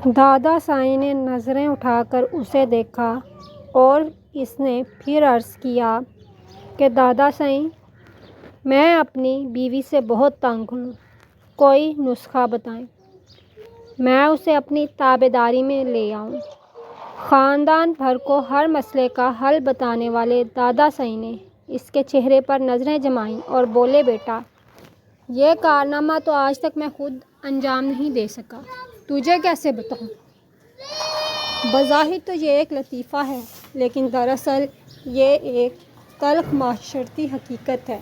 دادا سائیں نے نظریں اٹھا کر اسے دیکھا اور اس نے پھر عرض کیا کہ دادا سائیں، میں اپنی بیوی سے بہت تنگ ہوں، کوئی نسخہ بتائیں، میں اسے اپنی تابعداری میں لے آؤں۔ خاندان بھر کو ہر مسئلے کا حل بتانے والے دادا سائیں نے اس کے چہرے پر نظریں جمائیں اور بولے، بیٹا، یہ کارنامہ تو آج تک میں خود انجام نہیں دے سکا، تجھے کیسے بتاؤں؟ بظاہر تو یہ ایک لطیفہ ہے، لیکن دراصل یہ ایک تلخ معاشرتی حقیقت ہے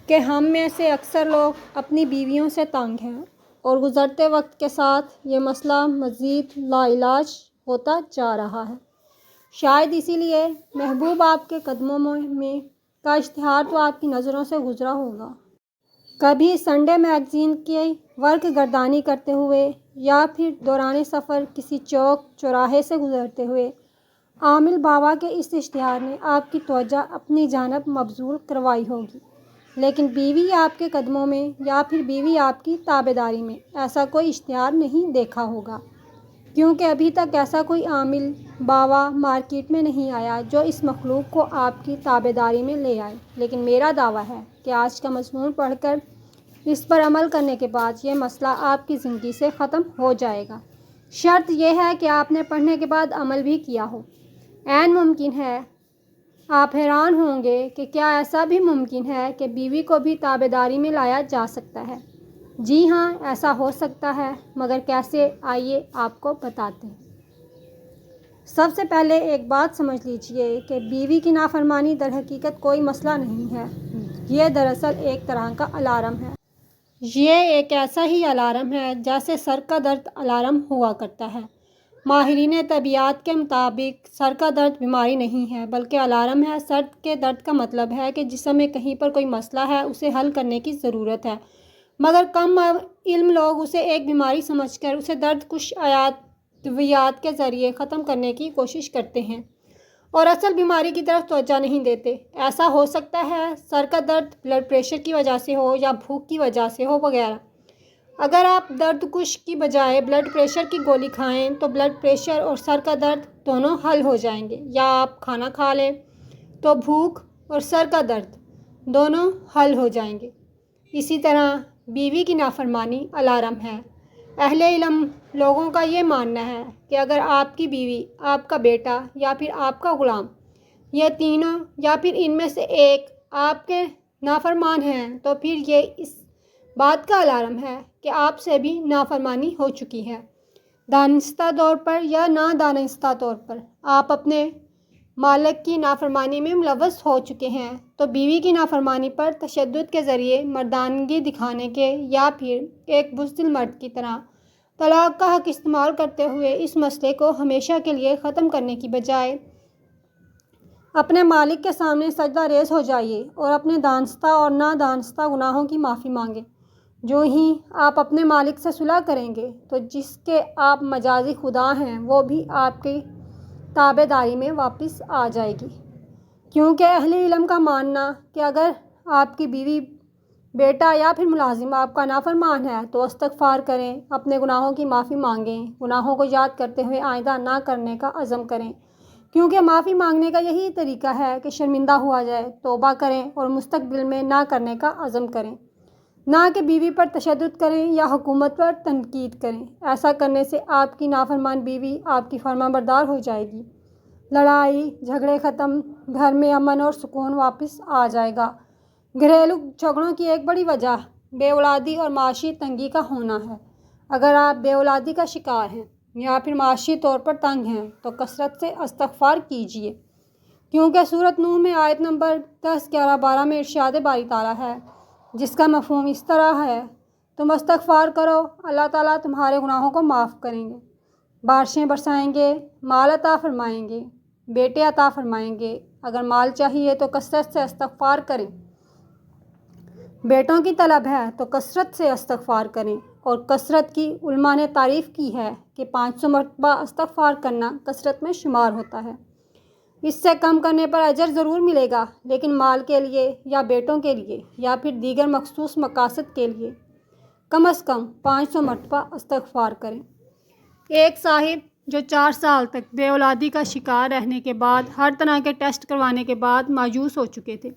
کہ ہم میں سے اکثر لوگ اپنی بیویوں سے تنگ ہیں، اور گزرتے وقت کے ساتھ یہ مسئلہ مزید لاعلاج ہوتا جا رہا ہے۔ شاید اسی لیے محبوب آپ کے قدموں میں کا اشتہار تو آپ کی نظروں سے گزرا ہوگا۔ کبھی سنڈے میگزین کی ورق گردانی کرتے ہوئے یا پھر دوران سفر کسی چوک چوراہے سے گزرتے ہوئے عامل بابا کے اس اشتہار نے آپ کی توجہ اپنی جانب مبذول کروائی ہوگی، لیکن بیوی آپ کے قدموں میں یا پھر بیوی آپ کی تابعداری میں ایسا کوئی اشتہار نہیں دیکھا ہوگا، کیونکہ ابھی تک ایسا کوئی عامل بابا مارکیٹ میں نہیں آیا جو اس مخلوق کو آپ کی تابعداری میں لے آئے۔ لیکن میرا دعویٰ ہے کہ آج کا مضمون پڑھ کر اس پر عمل کرنے کے بعد یہ مسئلہ آپ کی زندگی سے ختم ہو جائے گا۔ شرط یہ ہے کہ آپ نے پڑھنے کے بعد عمل بھی کیا ہو۔ عین ممکن ہے، آپ حیران ہوں گے کہ کیا ایسا بھی ممکن ہے کہ بیوی کو بھی تابعداری میں لایا جا سکتا ہے؟ جی ہاں، ایسا ہو سکتا ہے، مگر کیسے؟ آئیے آپ کو بتاتے ہیں۔ سب سے پہلے ایک بات سمجھ لیجئے کہ بیوی کی نافرمانی در حقیقت کوئی مسئلہ نہیں ہے، یہ دراصل ایک طرح کا الارم ہے۔ یہ ایک ایسا ہی الارم ہے جیسے سر کا درد الارم ہوا کرتا ہے۔ ماہرین طبیعیات کے مطابق سر کا درد بیماری نہیں ہے بلکہ الارم ہے۔ سر کے درد کا مطلب ہے کہ جسم میں کہیں پر کوئی مسئلہ ہے، اسے حل کرنے کی ضرورت ہے، مگر کم علم لوگ اسے ایک بیماری سمجھ کر اسے درد کش ادویات کے ذریعے ختم کرنے کی کوشش کرتے ہیں اور اصل بیماری کی طرف توجہ نہیں دیتے۔ ایسا ہو سکتا ہے سر کا درد بلڈ پریشر کی وجہ سے ہو یا بھوک کی وجہ سے ہو وغیرہ۔ اگر آپ درد کش کی بجائے بلڈ پریشر کی گولی کھائیں تو بلڈ پریشر اور سر کا درد دونوں حل ہو جائیں گے، یا آپ کھانا کھا لیں تو بھوک اور سر کا درد دونوں حل ہو جائیں گے۔ اسی طرح بیوی کی نافرمانی الارم ہے۔ اہل علم لوگوں کا یہ ماننا ہے کہ اگر آپ کی بیوی، آپ کا بیٹا یا پھر آپ کا غلام، یہ تینوں یا پھر ان میں سے ایک آپ کے نافرمان ہیں تو پھر یہ اس بات کا الارم ہے کہ آپ سے بھی نافرمانی ہو چکی ہے۔ دانستہ طور پر یا نادانستہ طور پر آپ اپنے مالک کی نافرمانی میں ملوث ہو چکے ہیں، تو بیوی کی نافرمانی پر تشدد کے ذریعے مردانگی دکھانے کے یا پھر ایک بزدل مرد کی طرح طلاق کا حق استعمال کرتے ہوئے اس مسئلے کو ہمیشہ کے لیے ختم کرنے کی بجائے اپنے مالک کے سامنے سجدہ ریز ہو جائیے اور اپنے دانستہ اور نادانستہ گناہوں کی معافی مانگیں۔ جو ہی آپ اپنے مالک سے صلح کریں گے تو جس کے آپ مجازی خدا ہیں وہ بھی آپ کی تابعداری میں واپس آ جائے گی، کیونکہ اہل علم کا ماننا کہ اگر آپ کی بیوی، بیٹا یا پھر ملازم آپ کا نافرمان ہے تو استغفار کریں، اپنے گناہوں کی معافی مانگیں، گناہوں کو یاد کرتے ہوئے آئندہ نہ کرنے کا عزم کریں، کیونکہ معافی مانگنے کا یہی طریقہ ہے کہ شرمندہ ہوا جائے، توبہ کریں اور مستقبل میں نہ کرنے کا عزم کریں، نہ کہ بیوی پر تشدد کریں یا حکومت پر تنقید کریں۔ ایسا کرنے سے آپ کی نافرمان بیوی آپ کی فرمانبردار ہو جائے گی، لڑائی جھگڑے ختم، گھر میں امن اور سکون واپس آ جائے گا۔ گھریلو جھگڑوں کی ایک بڑی وجہ بے اولادی اور معاشی تنگی کا ہونا ہے۔ اگر آپ بے اولادی کا شکار ہیں یا پھر معاشی طور پر تنگ ہیں تو کثرت سے استغفار کیجیے، کیونکہ سورۃ نوح میں آیت نمبر 10، 11، 12 میں ارشاد باری تعالیٰ ہے، جس کا مفہوم اس طرح ہے، تم استغفار کرو، اللہ تعالیٰ تمہارے گناہوں کو معاف کریں گے، بارشیں برسائیں گے، مال عطا فرمائیں گے، بیٹے عطا فرمائیں گے۔ اگر مال چاہیے تو کثرت سے استغفار کریں، بیٹوں کی طلب ہے تو کثرت سے استغفار کریں، اور کثرت کی علماء نے تعریف کی ہے کہ 500 مرتبہ استغفار کرنا کثرت میں شمار ہوتا ہے۔ اس سے کم کرنے پر اجر ضرور ملے گا، لیکن مال کے لیے یا بیٹوں کے لیے یا پھر دیگر مخصوص مقاصد کے لیے کم از کم 500 مرتبہ استغفار کریں۔ ایک صاحب جو 4 سال تک بے اولادی کا شکار رہنے کے بعد ہر طرح کے ٹیسٹ کروانے کے بعد مایوس ہو چکے تھے،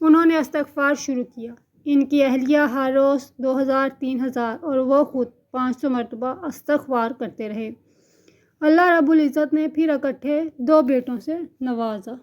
انہوں نے استغفار شروع کیا۔ ان کی اہلیہ ہر روز 2000 3000 اور وہ خود 500 مرتبہ استغفار کرتے رہے۔ اللہ رب العزت نے پھر اکٹھے 2 بیٹوں سے نوازا۔